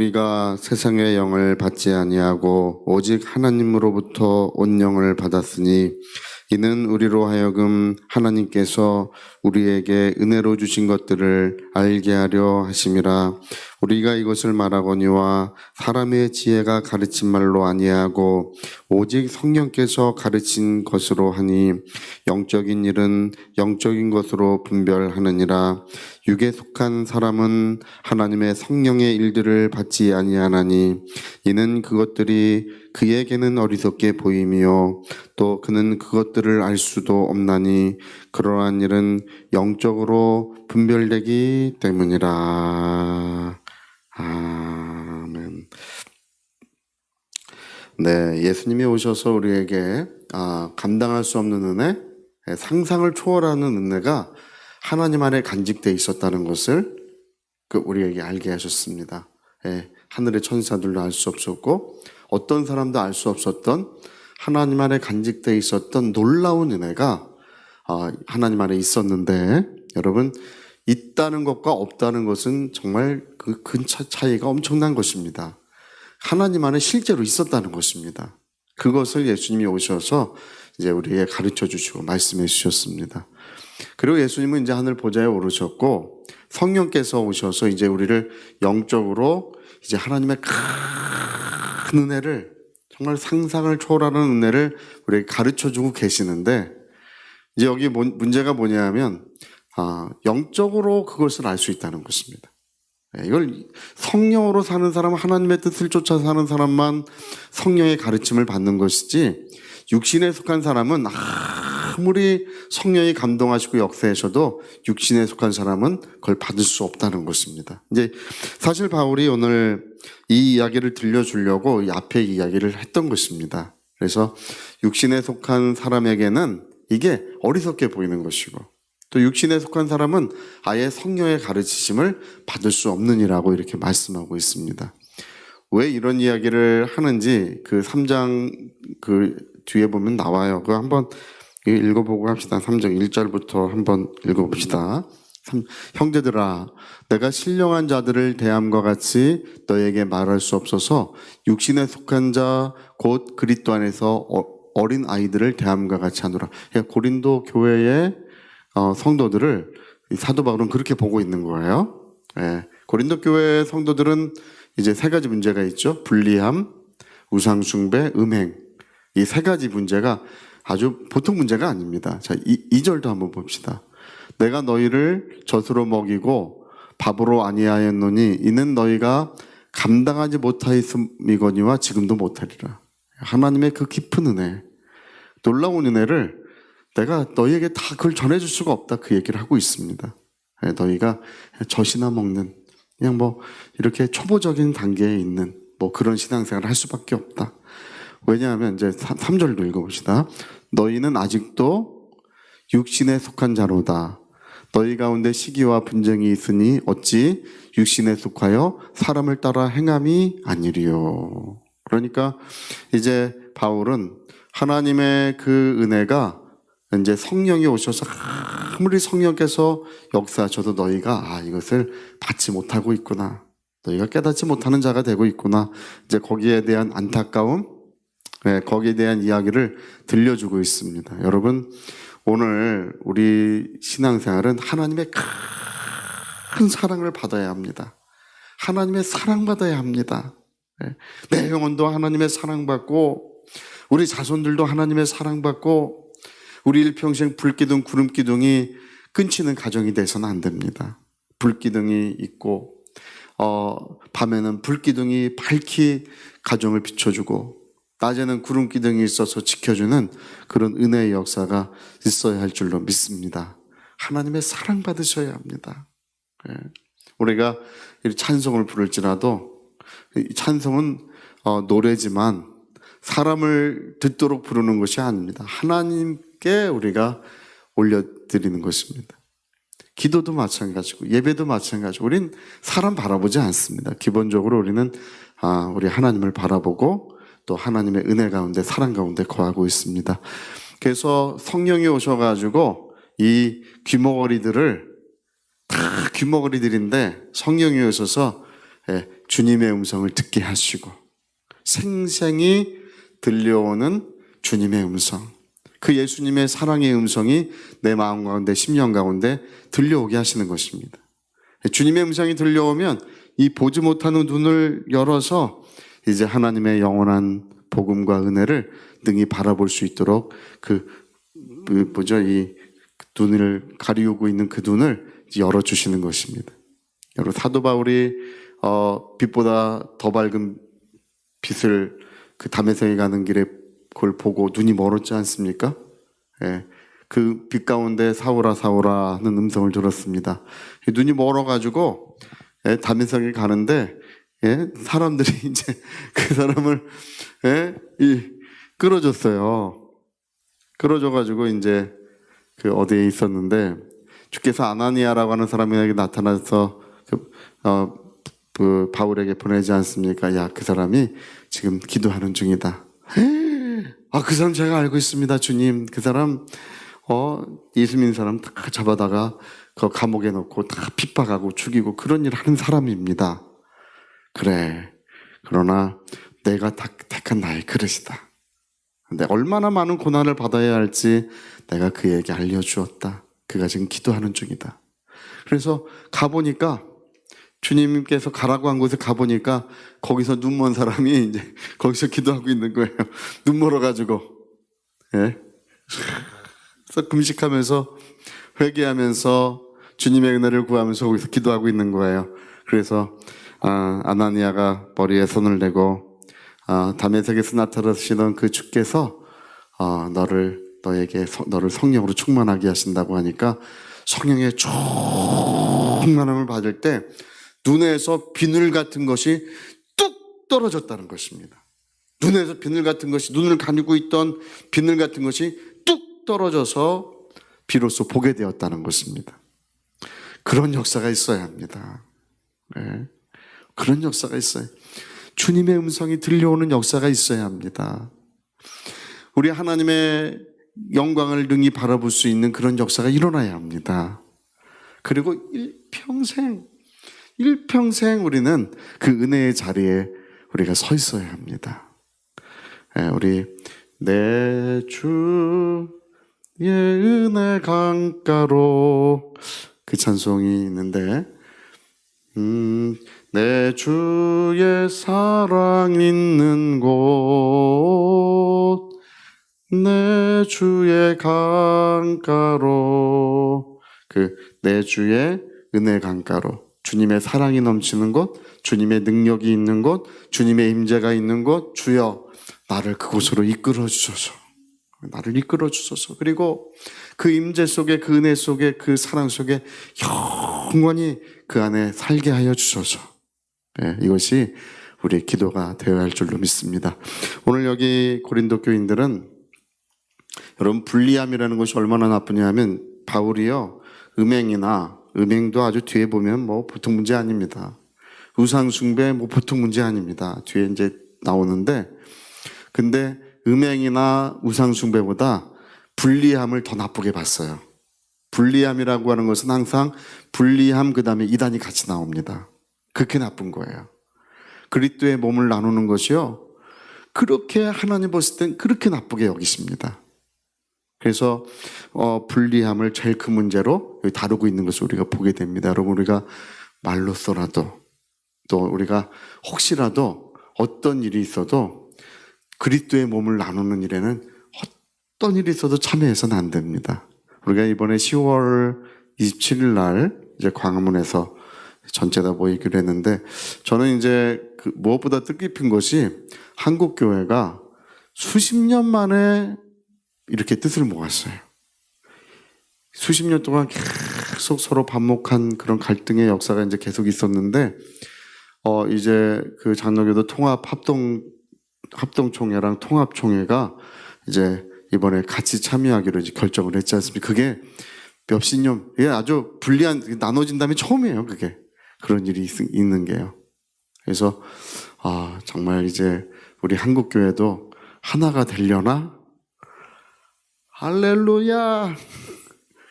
우리가 세상의 영을 받지 아니하고 오직 하나님으로부터 온 영을 받았으니 이는 우리로 하여금 하나님께서 우리에게 은혜로 주신 것들을 알게 하려 하심이라. 우리가 이것을 말하거니와 사람의 지혜가 가르친 말로 아니하고 오직 성령께서 가르친 것으로 하니 영적인 일은 영적인 것으로 분별하느니라. 육에 속한 사람은 하나님의 성령의 일들을 받지 아니하나니 이는 그것들이 그에게는 어리석게 보이며 또 그는 그것들을 알 수도 없나니 그러한 일은 영적으로 분별되기 때문이라. 아멘. 네, 예수님이 오셔서 우리에게 감당할 수 없는 은혜, 상상을 초월하는 은혜가 하나님 안에 간직되어 있었다는 것을 우리에게 알게 하셨습니다. 하늘의 천사들도 알 수 없었고 어떤 사람도 알 수 없었던 하나님 안에 간직되어 있었던 놀라운 은혜가 하나님 안에 있었는데, 여러분, 있다는 것과 없다는 것은 정말 그 차이가 엄청난 것입니다. 하나님 안에 실제로 있었다는 것입니다. 그것을 예수님이 오셔서 이제 우리에게 가르쳐 주시고 말씀해 주셨습니다. 그리고 예수님은 이제 하늘 보좌에 오르셨고 성령께서 오셔서 이제 우리를 영적으로 이제 하나님의 큰 은혜를, 정말 상상을 초월하는 은혜를 우리에게 가르쳐 주고 계시는데, 이제 여기 문제가 뭐냐면 영적으로 그것을 알 수 있다는 것입니다. 이걸 성령으로 사는 사람, 하나님의 뜻을 쫓아 사는 사람만 성령의 가르침을 받는 것이지, 육신에 속한 사람은 아무리 성령이 감동하시고 역사하셔도 육신에 속한 사람은 그걸 받을 수 없다는 것입니다. 이제 사실 바울이 오늘 이 이야기를 들려주려고 이 앞에 이야기를 했던 것입니다. 그래서 육신에 속한 사람에게는 이게 어리석게 보이는 것이고, 또 육신에 속한 사람은 아예 성령의 가르치심을 받을 수 없느니라고 이렇게 말씀하고 있습니다. 왜 이런 이야기를 하는지 그 3장 그 뒤에 보면 나와요. 그거 한번 읽어보고 합시다. 3장 1절부터 한번 읽어봅시다. 형제들아, 내가 신령한 자들을 대함과 같이 너에게 말할 수 없어서 육신에 속한 자 곧 그리스도 안에서 어린 아이들을 대함과 같이 하노라. 그러니까 고린도 교회의 성도들을 사도 바울은 그렇게 보고 있는 거예요. 고린도 교회 성도들은 이제 세 가지 문제가 있죠. 불리함, 우상숭배, 음행. 이 세 가지 문제가 아주 보통 문제가 아닙니다. 자, 2절도 한번 봅시다. 내가 너희를 젖으로 먹이고 밥으로 아니하였노니 이는 너희가 감당하지 못하였음이거니와 지금도 못하리라. 하나님의 그 깊은 은혜, 놀라운 은혜를 내가 너희에게 다 그걸 전해줄 수가 없다, 그 얘기를 하고 있습니다. 너희가 젖이나 먹는, 그냥 이렇게 초보적인 단계에 있는 그런 신앙생활을 할 수밖에 없다. 왜냐하면 이제 3절도 읽어봅시다. 너희는 아직도 육신에 속한 자로다. 너희 가운데 시기와 분쟁이 있으니 어찌 육신에 속하여 사람을 따라 행함이 아니리요. 그러니까 이제 바울은 하나님의 그 은혜가 이제 성령이 오셔서 아무리 성령께서 역사하셔도 너희가 이것을 받지 못하고 있구나, 너희가 깨닫지 못하는 자가 되고 있구나, 이제 거기에 대한 안타까움, 거기에 대한 이야기를 들려주고 있습니다. 여러분, 오늘 우리 신앙생활은 하나님의 큰 사랑을 받아야 합니다. 하나님의 사랑받아야 합니다. 내 영혼도 하나님의 사랑받고 우리 자손들도 하나님의 사랑받고 우리 일평생 불기둥 구름기둥이 끊치는 가정이 돼서는 안 됩니다. 불기둥이 있고 밤에는 불기둥이 밝히 가정을 비춰주고 낮에는 구름기둥이 있어서 지켜주는 그런 은혜의 역사가 있어야 할 줄로 믿습니다. 하나님의 사랑받으셔야 합니다. 우리가 찬송을 부를지라도 이 찬송은 노래지만 사람을 듣도록 부르는 것이 아닙니다. 하나님께 우리가 올려드리는 것입니다. 기도도 마찬가지고 예배도 마찬가지고 우린 사람 바라보지 않습니다. 기본적으로 우리는 우리 하나님을 바라보고 또 하나님의 은혜 가운데 사랑 가운데 거하고 있습니다. 그래서 성령이 오셔가지고 이 귀머거리들을 다 귀머거리들인데 성령이 오셔서 주님의 음성을 듣게 하시고 생생히 들려오는 주님의 음성, 그 예수님의 사랑의 음성이 내 마음 가운데, 심령 가운데 들려오게 하시는 것입니다. 주님의 음성이 들려오면 이 보지 못하는 눈을 열어서 이제 하나님의 영원한 복음과 은혜를 능히 바라볼 수 있도록 이 눈을 가리우고 있는 그 눈을 열어주시는 것입니다. 여러분, 사도 바울이 빛보다 더 밝은 빛을 그 다메섹에 가는 길에 그걸 보고 눈이 멀었지 않습니까? 그 빛 가운데 사울아 사울아 하는 음성을 들었습니다. 눈이 멀어가지고 다메섹에 가는데 사람들이 이제 그 사람을 끌어줬어요. 끌어줘가지고 이제 그 어디에 있었는데 주께서 아나니아라고 하는 사람에게 나타나서 그 바울에게 보내지 않습니까? 야, 그 사람이 지금 기도하는 중이다. 그 사람 제가 알고 있습니다, 주님. 그 사람 예수 믿는 사람 다 잡아다가 그 감옥에 넣고 다 핍박하고 죽이고 그런 일 하는 사람입니다. 그래. 그러나 내가 택한 나의 그릇이다. 근데 얼마나 많은 고난을 받아야 할지 내가 그에게 알려주었다. 그가 지금 기도하는 중이다. 그래서 가보니까 주님께서 가라고 한 곳에 가보니까 거기서 눈먼 사람이 이제 거기서 기도하고 있는 거예요. 눈 멀어가지고. 그래서 금식하면서 회개하면서 주님의 은혜를 구하면서 거기서 기도하고 있는 거예요. 그래서 아나니아가 머리에 손을 대고 다메섹에서 나타나시던 그 주께서 너를 성령으로 충만하게 하신다고 하니까 성령의 충만함을 받을 때 눈에서 비늘 같은 것이 뚝 떨어졌다는 것입니다. 눈에서 비늘 같은 것이, 눈을 가리고 있던 비늘 같은 것이 뚝 떨어져서 비로소 보게 되었다는 것입니다. 그런 역사가 있어야 합니다. 그런 역사가 있어요. 주님의 음성이 들려오는 역사가 있어야 합니다. 우리 하나님의 영광을 능히 바라볼 수 있는 그런 역사가 일어나야 합니다. 그리고 일평생 우리는 그 은혜의 자리에 우리가 서 있어야 합니다. 우리 내 주의 은혜 강가로 그 찬송이 있는데 내 주의 사랑 있는 곳 내 주의 강가로 내 주의 은혜 강가로 주님의 사랑이 넘치는 곳, 주님의 능력이 있는 곳, 주님의 임재가 있는 곳, 주여 나를 그곳으로 이끌어 주소서. 나를 이끌어 주소서. 그리고 그 임재 속에, 그 은혜 속에, 그 사랑 속에 영원히 그 안에 살게 하여 주소서. 이것이 우리의 기도가 되어야 할 줄로 믿습니다. 오늘 여기 고린도 교인들은 여러분, 불리함이라는 것이 얼마나 나쁘냐 하면 바울이요, 음행도 아주 뒤에 보면 보통 문제 아닙니다. 우상숭배 보통 문제 아닙니다. 뒤에 이제 나오는데, 근데 음행이나 우상숭배보다 불리함을 더 나쁘게 봤어요. 불리함이라고 하는 것은 항상 불리함 그 다음에 이단이 같이 나옵니다. 그렇게 나쁜 거예요. 그리스도의 몸을 나누는 것이요, 그렇게 하나님 보실 땐 그렇게 나쁘게 여기십니다. 그래서 불리함을 제일 큰 문제로 다루고 있는 것을 우리가 보게 됩니다. 여러분, 우리가 말로써라도 또 우리가 혹시라도 어떤 일이 있어도 그리스도의 몸을 나누는 일에는 어떤 일이 있어도 참여해서는 안 됩니다. 우리가 이번에 10월 27일 날 이제 광화문에서 전체 다 모이기로 했는데, 저는 이제 무엇보다 뜻깊은 것이 한국 교회가 수십 년 만에 이렇게 뜻을 모았어요. 수십 년 동안 계속 서로 반목한 그런 갈등의 역사가 이제 계속 있었는데, 이제 그 장로교도 합동총회랑 통합총회가 이제 이번에 같이 참여하기로 이제 결정을 했지 않습니까? 그게 몇십 년, 이게 아주 불리한, 나눠진 다음에 처음이에요, 그게. 그런 일이 있는 게요. 그래서, 정말 이제 우리 한국교회도 하나가 되려나? 할렐루야!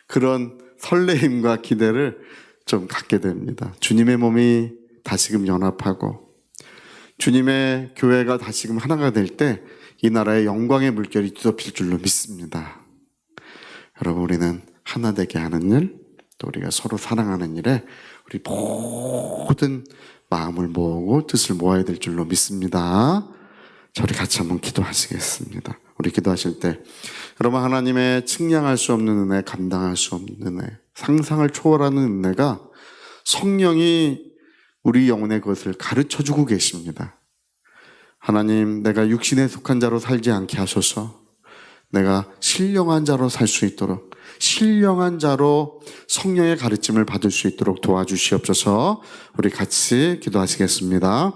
그런 설레임과 기대를 좀 갖게 됩니다. 주님의 몸이 다시금 연합하고 주님의 교회가 다시금 하나가 될 때 이 나라의 영광의 물결이 뒤덮일 줄로 믿습니다. 여러분, 우리는 하나 되게 하는 일, 또 우리가 서로 사랑하는 일에 우리 모든 마음을 모으고 뜻을 모아야 될 줄로 믿습니다. 저리 같이 한번 기도하시겠습니다. 우리 기도하실 때 여러분, 하나님의 측량할 수 없는 은혜, 감당할 수 없는 은혜, 상상을 초월하는 은혜가 성령이 우리 영혼의 것을 가르쳐주고 계십니다. 하나님, 내가 육신에 속한 자로 살지 않게 하소서. 내가 신령한 자로 살 수 있도록, 신령한 자로 성령의 가르침을 받을 수 있도록 도와주시옵소서. 우리 같이 기도하시겠습니다.